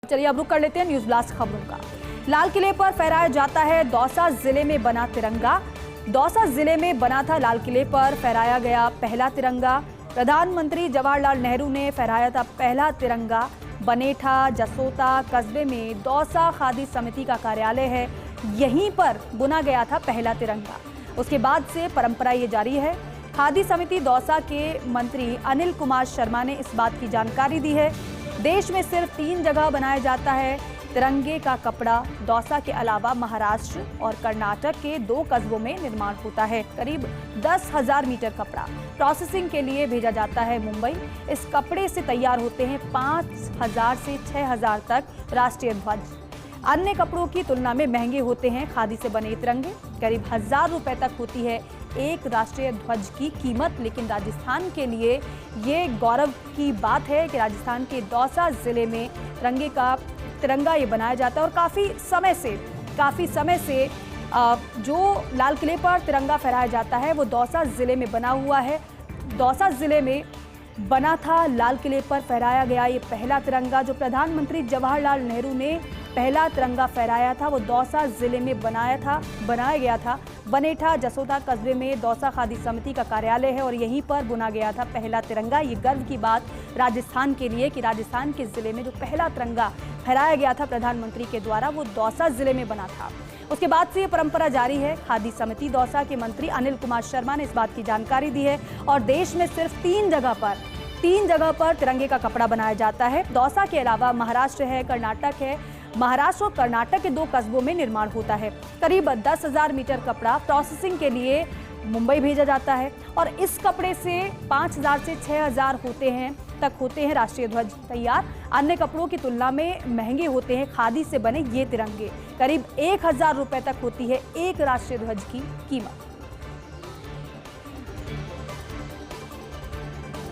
चलिए अब रुक कर लेते हैं न्यूज ब्लास्ट खबरों का। लाल किले पर फहराया जाता है दौसा जिले में बना तिरंगा। दौसा जिले में बना था लाल किले पर फहराया गया पहला तिरंगा। प्रधानमंत्री जवाहरलाल नेहरू ने फहराया था पहला तिरंगा। बनेठा जसोता कस्बे में दौसा खादी समिति का कार्यालय है, यहीं पर बुना गया था पहला तिरंगा। उसके बाद से परंपरा ये जारी है। खादी समिति दौसा के मंत्री अनिल कुमार शर्मा ने इस बात की जानकारी दी है। देश में सिर्फ 3 जगह बनाया जाता है तिरंगे का कपड़ा। दौसा के अलावा महाराष्ट्र और कर्नाटक के 2 कस्बों में निर्माण होता है। करीब 10,000 मीटर कपड़ा प्रोसेसिंग के लिए भेजा जाता है मुंबई। इस कपड़े से तैयार होते हैं 5,000 से 6,000 तक राष्ट्रीय ध्वज। अन्य कपड़ों की तुलना में महंगे होते हैं खादी से बने तिरंगे। करीब 1,000 रुपए तक होती है एक राष्ट्रीय ध्वज की कीमत। लेकिन राजस्थान के लिए ये गौरव की बात है कि राजस्थान के दौसा जिले में तिरंगा ये बनाया जाता है। और काफ़ी समय से जो लाल किले पर तिरंगा फहराया जाता है वो दौसा जिले में बना हुआ है। दौसा जिले में बना था लाल किले पर फहराया गया ये पहला तिरंगा। जो जवाहरलाल नेहरू ने पहला तिरंगा फहराया था वो दौसा जिले में बनाया गया था। बनेठा जसोदा कस्बे में दौसा खादी समिति का कार्यालय है और यहीं पर बुना गया था पहला तिरंगा। ये गर्व की बात राजस्थान के लिए कि राजस्थान के जिले में जो पहला तिरंगा फहराया गया था प्रधानमंत्री के द्वारा वो दौसा जिले में बना था। उसके बाद से ये परंपरा जारी है। खादी समिति दौसा के मंत्री अनिल कुमार शर्मा ने इस बात की जानकारी दी है। और देश में सिर्फ 3 जगह पर तिरंगे का कपड़ा बनाया जाता है। दौसा के अलावा महाराष्ट्र है, कर्नाटक है। महाराष्ट्र और कर्नाटक के 2 कस्बों में निर्माण होता है। करीब 10,000 मीटर कपड़ा प्रोसेसिंग के लिए मुंबई भेजा जाता है और इस कपड़े से 5,000 से 6,000 होते हैं राष्ट्रीय ध्वज तैयार। अन्य कपड़ों की तुलना में महंगे होते हैं खादी से बने ये तिरंगे। करीब 1,000 रुपए तक होती है एक राष्ट्रीय ध्वज की कीमत।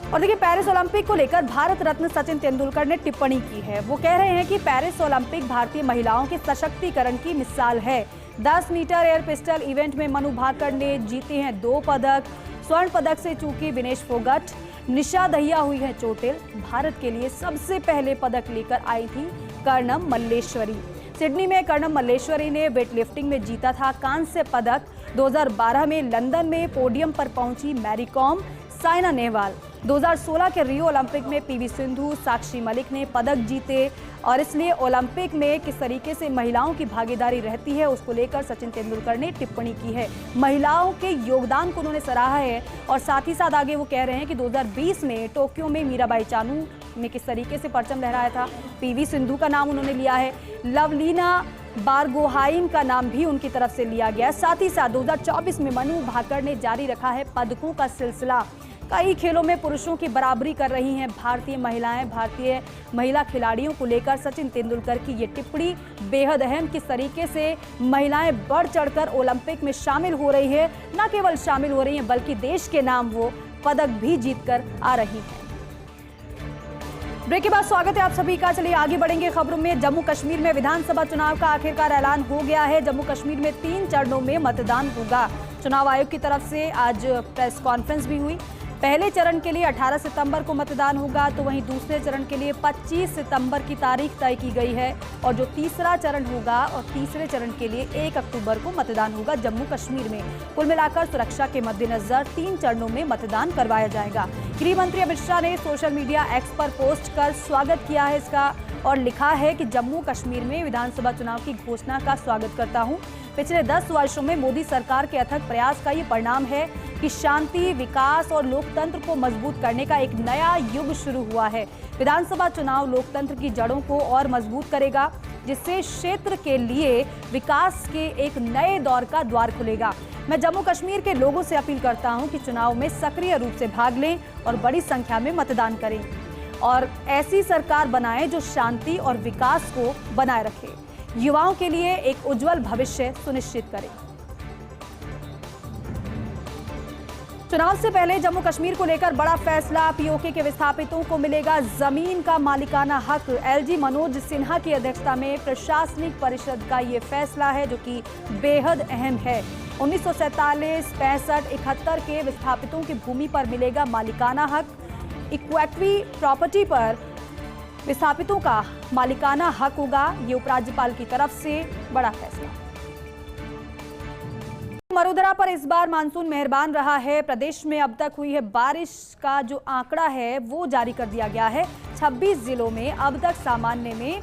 और देखिए, पेरिस ओलंपिक को लेकर भारत रत्न सचिन तेंदुलकर ने टिप्पणी की है। वो कह रहे हैं कि पेरिस ओलंपिक भारतीय महिलाओं के सशक्तिकरण की मिसाल है। 10 मीटर एयर पिस्टल इवेंट में मनु भाकर ने जीते हैं 2 पदक। स्वर्ण पदक से चूकी विनेश फोगट। निशा दहिया हुई है चोटिल। भारत के लिए सबसे पहले पदक लेकर आई थी कर्णम मल्लेश्वरी। सिडनी में कर्णम मल्लेश्वरी ने वेटलिफ्टिंग में जीता था कांस्य पदक। 2012 में लंदन में पोडियम पर पहुंची मैरी कॉम, साइना नेहवाल। 2016 के रियो ओलंपिक में पीवी सिंधु, साक्षी मलिक ने पदक जीते। और इसलिए ओलंपिक में किस तरीके से महिलाओं की भागीदारी रहती है उसको लेकर सचिन तेंदुलकर ने टिप्पणी की है। महिलाओं के योगदान को उन्होंने सराहा है और साथ ही साथ आगे वो कह रहे हैं कि 2020 में टोक्यो में मीराबाई चानू ने किस तरीके से परचम लहराया था। पीवी सिंधु का नाम उन्होंने लिया है। लवलीना बारगोहाइन का नाम भी उनकी तरफ से लिया गया। साथ ही साथ 2024 में मनु भाकर ने जारी रखा है पदकों का सिलसिला। कई खेलों में पुरुषों की बराबरी कर रही हैं भारतीय महिलाएं। भारतीय महिला खिलाड़ियों को लेकर सचिन तेंदुलकर की ये टिप्पणी बेहद अहम। किस तरीके से महिलाएं बढ़ चढ़कर ओलंपिक में शामिल हो रही है, न केवल शामिल हो रही हैं बल्कि देश के नाम वो पदक भी जीतकर आ रही हैं। ब्रेक के बाद स्वागत है आप सभी का। चलिए आगे बढ़ेंगे खबरों में। जम्मू कश्मीर में विधानसभा चुनाव का आखिरकार ऐलान हो गया है। जम्मू कश्मीर में 3 चरणों में मतदान होगा। चुनाव आयोग की तरफ से आज प्रेस कॉन्फ्रेंस भी हुई। पहले चरण के लिए 18 सितंबर को मतदान होगा, तो वहीं दूसरे चरण के लिए 25 सितंबर की तारीख तय की गई है। और जो तीसरा चरण होगा और तीसरे चरण के लिए 1 अक्टूबर को मतदान होगा जम्मू कश्मीर में। कुल मिलाकर सुरक्षा के मद्देनजर 3 चरणों में मतदान करवाया जाएगा। गृह मंत्री अमित शाह ने सोशल मीडिया एक्स पर पोस्ट कर स्वागत किया है इसका और लिखा है कि जम्मू कश्मीर में विधानसभा चुनाव की घोषणा का स्वागत करता हूं। पिछले 10 वर्षों में मोदी सरकार के अथक प्रयास का ये परिणाम है कि शांति, विकास और लोकतंत्र को मजबूत करने का एक नया युग शुरू हुआ है। विधानसभा चुनाव लोकतंत्र की जड़ों को और मजबूत करेगा, जिससे क्षेत्र के लिए विकास के एक नए दौर का द्वार खुलेगा। मैं जम्मू कश्मीर के लोगों से अपील करता हूं कि चुनाव में सक्रिय रूप से भाग लें और बड़ी संख्या में मतदान करें और ऐसी सरकार बनाएं जो शांति और विकास को बनाए रखे, युवाओं के लिए एक उज्जवल भविष्य सुनिश्चित करे। चुनाव से पहले जम्मू कश्मीर को लेकर बड़ा फैसला। पीओके के विस्थापितों को मिलेगा जमीन का मालिकाना हक। एलजी मनोज सिन्हा की अध्यक्षता में प्रशासनिक परिषद का ये फैसला है जो कि बेहद अहम है। 1947, 65, 71 के विस्थापितों की भूमि पर मिलेगा मालिकाना हक। इक्विटी प्रॉपर्टी पर विस्थापितों का मालिकाना हक होगा। ये उपराज्यपाल की तरफ से बड़ा फैसला। वडोदरा पर इस बार मानसून मेहरबान रहा है। प्रदेश में अब तक हुई है बारिश का जो आंकड़ा है वो जारी कर दिया गया है। 26 जिलों में अब तक सामान्य में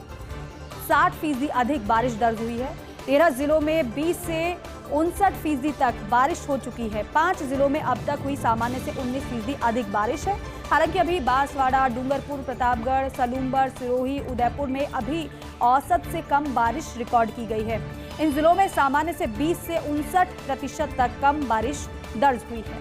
60% अधिक बारिश दर्ज हुई है। 13 जिलों में 20 से 59% तक बारिश हो चुकी है। 5 जिलों में अब तक हुई सामान्य से 19% अधिक बारिश है। हालांकि अभी बांसवाड़ा, डूंगरपुर, प्रतापगढ़, सलूमगढ़, सिरोही, उदयपुर में अभी औसत से कम बारिश रिकॉर्ड की गई है। इन जिलों में सामान्य से 20 से 59% तक कम बारिश दर्ज हुई है।